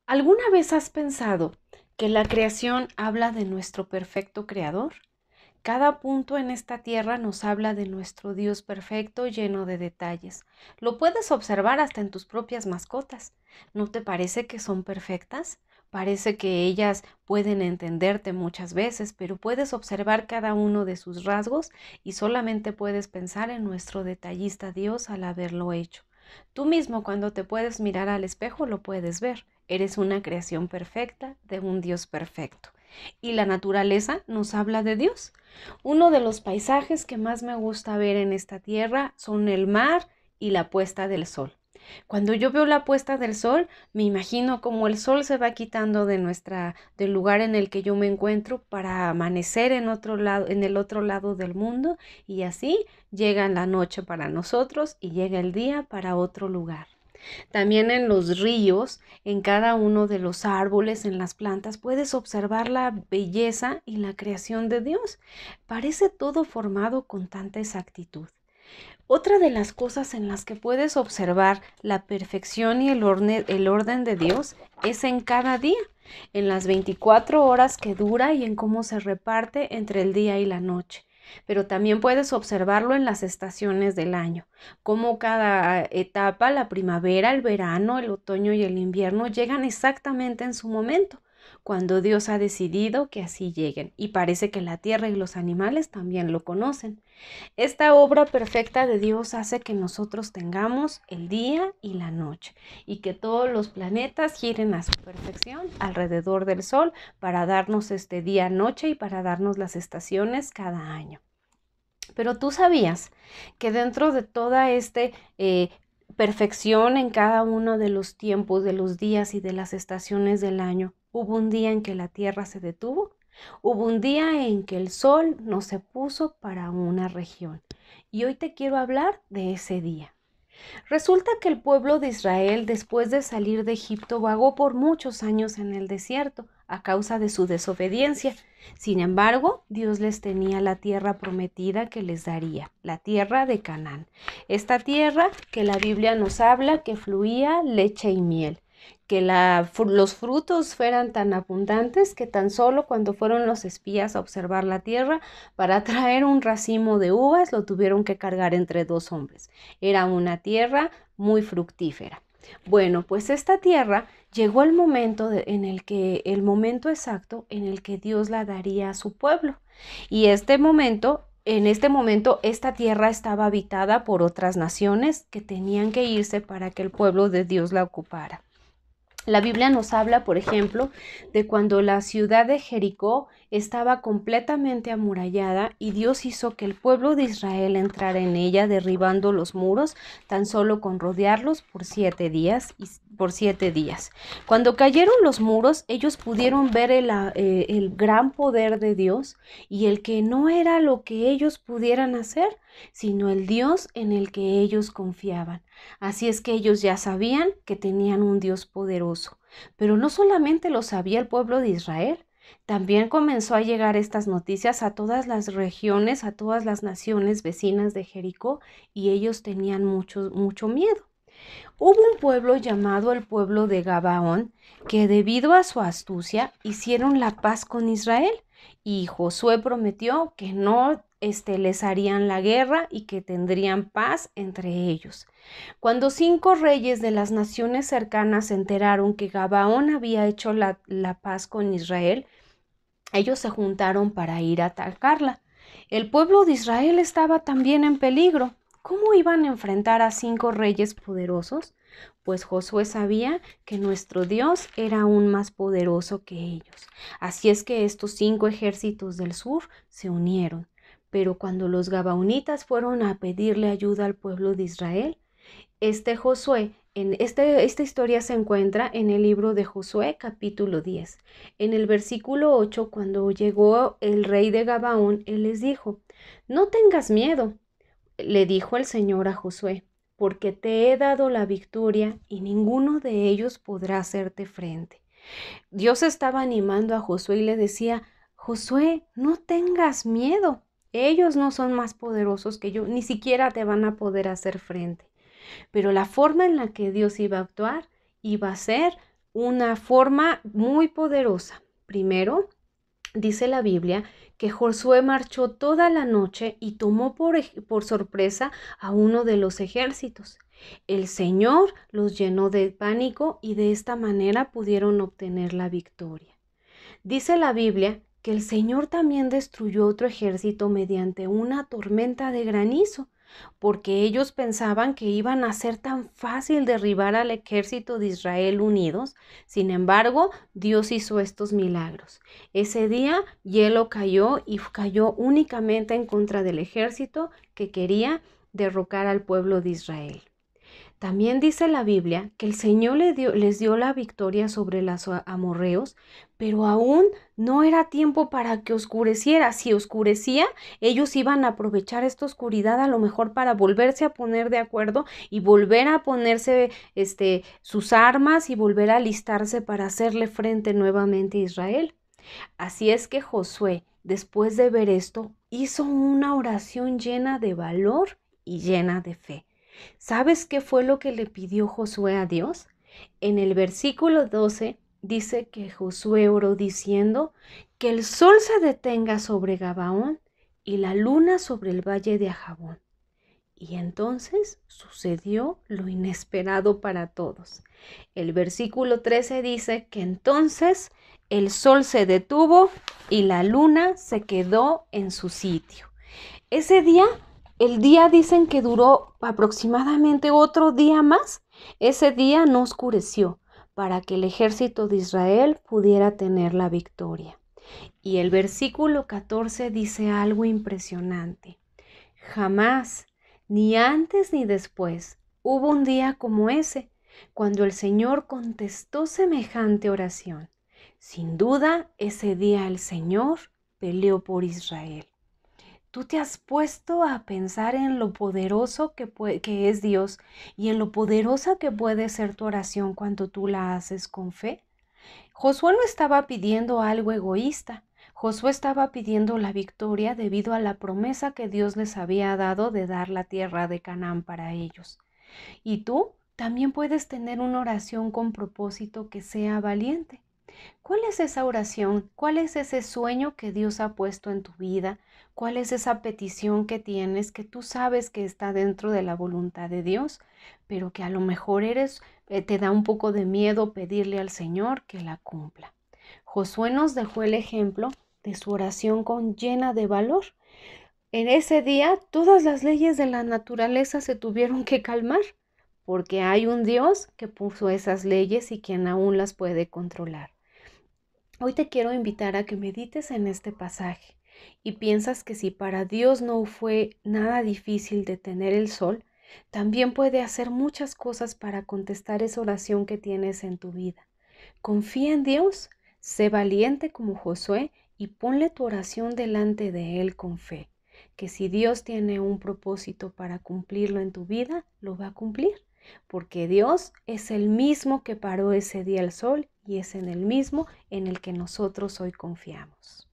¿Alguna vez has pensado que la creación habla de nuestro perfecto creador? Cada punto en esta tierra nos habla de nuestro Dios perfecto lleno de detalles. Lo puedes observar hasta en tus propias mascotas. ¿No te parece que son perfectas? Parece que ellas pueden entenderte muchas veces, pero puedes observar cada uno de sus rasgos y solamente puedes pensar en nuestro detallista Dios al haberlo hecho. Tú mismo cuando te puedes mirar al espejo lo puedes ver. Eres una creación perfecta de un Dios perfecto. Y la naturaleza nos habla de Dios. Uno de los paisajes que más me gusta ver en esta tierra son el mar y la puesta del sol. Cuando yo veo la puesta del sol, me imagino cómo el sol se va quitando del lugar en el que yo me encuentro para amanecer en otro lado, en el otro lado del mundo, y así llega la noche para nosotros y llega el día para otro lugar. También en los ríos, en cada uno de los árboles, en las plantas, puedes observar la belleza y la creación de Dios. Parece todo formado con tanta exactitud. Otra de las cosas en las que puedes observar la perfección y el orden de Dios es en cada día, en las 24 horas que dura y en cómo se reparte entre el día y la noche. Pero también puedes observarlo en las estaciones del año, cómo cada etapa, la primavera, el verano, el otoño y el invierno llegan exactamente en su momento, cuando Dios ha decidido que así lleguen, y parece que la tierra y los animales también lo conocen. Esta obra perfecta de Dios hace que nosotros tengamos el día y la noche y que todos los planetas giren a su perfección alrededor del Sol para darnos este día-noche y para darnos las estaciones cada año. Pero tú sabías que dentro de toda perfección en cada uno de los tiempos, de los días y de las estaciones del año, hubo un día en que la Tierra se detuvo. Hubo un día en que el sol no se puso para una región. Y hoy te quiero hablar de ese día. Resulta que el pueblo de Israel, después de salir de Egipto, vagó por muchos años en el desierto a causa de su desobediencia. Sin embargo, Dios les tenía la tierra prometida que les daría, la tierra de Canaán. Esta tierra que la Biblia nos habla que fluía leche y miel, que los frutos fueran tan abundantes que tan solo cuando fueron los espías a observar la tierra para traer un racimo de uvas lo tuvieron que cargar entre dos hombres. Era una tierra muy fructífera. Bueno, pues esta tierra llegó el momento el momento exacto en el que Dios la daría a su pueblo. Y en este momento, esta tierra estaba habitada por otras naciones que tenían que irse para que el pueblo de Dios la ocupara. La Biblia nos habla, por ejemplo, de cuando la ciudad de Jericó estaba completamente amurallada y Dios hizo que el pueblo de Israel entrara en ella derribando los muros tan solo con rodearlos por 7 días. Cuando cayeron los muros, ellos pudieron ver el gran poder de Dios y el que no era lo que ellos pudieran hacer, sino el Dios en el que ellos confiaban. Así es que ellos ya sabían que tenían un Dios poderoso, pero no solamente lo sabía el pueblo de Israel, también comenzó a llegar estas noticias a todas las regiones, a todas las naciones vecinas de Jericó, y ellos tenían mucho miedo. Hubo un pueblo llamado el pueblo de Gabaón, que debido a su astucia hicieron la paz con Israel, y Josué prometió que no les harían la guerra y que tendrían paz entre ellos. Cuando 5 reyes de las naciones cercanas se enteraron que Gabaón había hecho la paz con Israel, ellos se juntaron para ir a atacarla. El pueblo de Israel estaba también en peligro. ¿Cómo iban a enfrentar a 5 reyes poderosos? Pues Josué sabía que nuestro Dios era aún más poderoso que ellos. Así es que estos 5 ejércitos del sur se unieron. Pero cuando los gabaonitas fueron a pedirle ayuda al pueblo de Israel, Josué, esta historia se encuentra en el libro de Josué, capítulo 10. En el versículo 8, cuando llegó el rey de Gabaón, él les dijo: No tengas miedo, le dijo el Señor a Josué, porque te he dado la victoria y ninguno de ellos podrá hacerte frente. Dios estaba animando a Josué y le decía: Josué, no tengas miedo. Ellos no son más poderosos que yo, ni siquiera te van a poder hacer frente. Pero la forma en la que Dios iba a actuar iba a ser una forma muy poderosa. Primero, dice la Biblia que Josué marchó toda la noche y tomó por sorpresa a uno de los ejércitos. El Señor los llenó de pánico y de esta manera pudieron obtener la victoria. Dice la Biblia que el Señor también destruyó otro ejército mediante una tormenta de granizo, porque ellos pensaban que iban a ser tan fácil derribar al ejército de Israel unidos. Sin embargo, Dios hizo estos milagros. Ese día hielo cayó y cayó únicamente en contra del ejército que quería derrocar al pueblo de Israel. También dice la Biblia que el Señor les dio la victoria sobre los amorreos, pero aún no era tiempo para que oscureciera. Si oscurecía, ellos iban a aprovechar esta oscuridad a lo mejor para volverse a poner de acuerdo y volver a ponerse sus armas y volver a alistarse para hacerle frente nuevamente a Israel. Así es que Josué, después de ver esto, hizo una oración llena de valor y llena de fe. ¿Sabes qué fue lo que le pidió Josué a Dios? En el versículo 12 dice que Josué oró diciendo que el sol se detenga sobre Gabaón y la luna sobre el valle de Ajabón. Y entonces sucedió lo inesperado para todos. El versículo 13 dice que entonces el sol se detuvo y la luna se quedó en su sitio. Ese día, el día dicen que duró aproximadamente otro día más. Ese día no oscureció para que el ejército de Israel pudiera tener la victoria. Y el versículo 14 dice algo impresionante. Jamás, ni antes ni después, hubo un día como ese, cuando el Señor contestó semejante oración. Sin duda, ese día el Señor peleó por Israel. ¿Tú te has puesto a pensar en lo poderoso que es Dios y en lo poderosa que puede ser tu oración cuando tú la haces con fe? Josué no estaba pidiendo algo egoísta. Josué estaba pidiendo la victoria debido a la promesa que Dios les había dado de dar la tierra de Canaán para ellos. Y tú también puedes tener una oración con propósito que sea valiente. ¿Cuál es esa oración? ¿Cuál es ese sueño que Dios ha puesto en tu vida? ¿Cuál es esa petición que tienes que tú sabes que está dentro de la voluntad de Dios, pero que a lo mejor te da un poco de miedo pedirle al Señor que la cumpla? Josué nos dejó el ejemplo de su oración llena de valor. En ese día todas las leyes de la naturaleza se tuvieron que calmar, porque hay un Dios que puso esas leyes y quien aún las puede controlar. Hoy te quiero invitar a que medites en este pasaje y piensas que si para Dios no fue nada difícil detener el sol, también puede hacer muchas cosas para contestar esa oración que tienes en tu vida. Confía en Dios, sé valiente como Josué y ponle tu oración delante de Él con fe, que si Dios tiene un propósito para cumplirlo en tu vida, lo va a cumplir. Porque Dios es el mismo que paró ese día el sol y es en el mismo en el que nosotros hoy confiamos.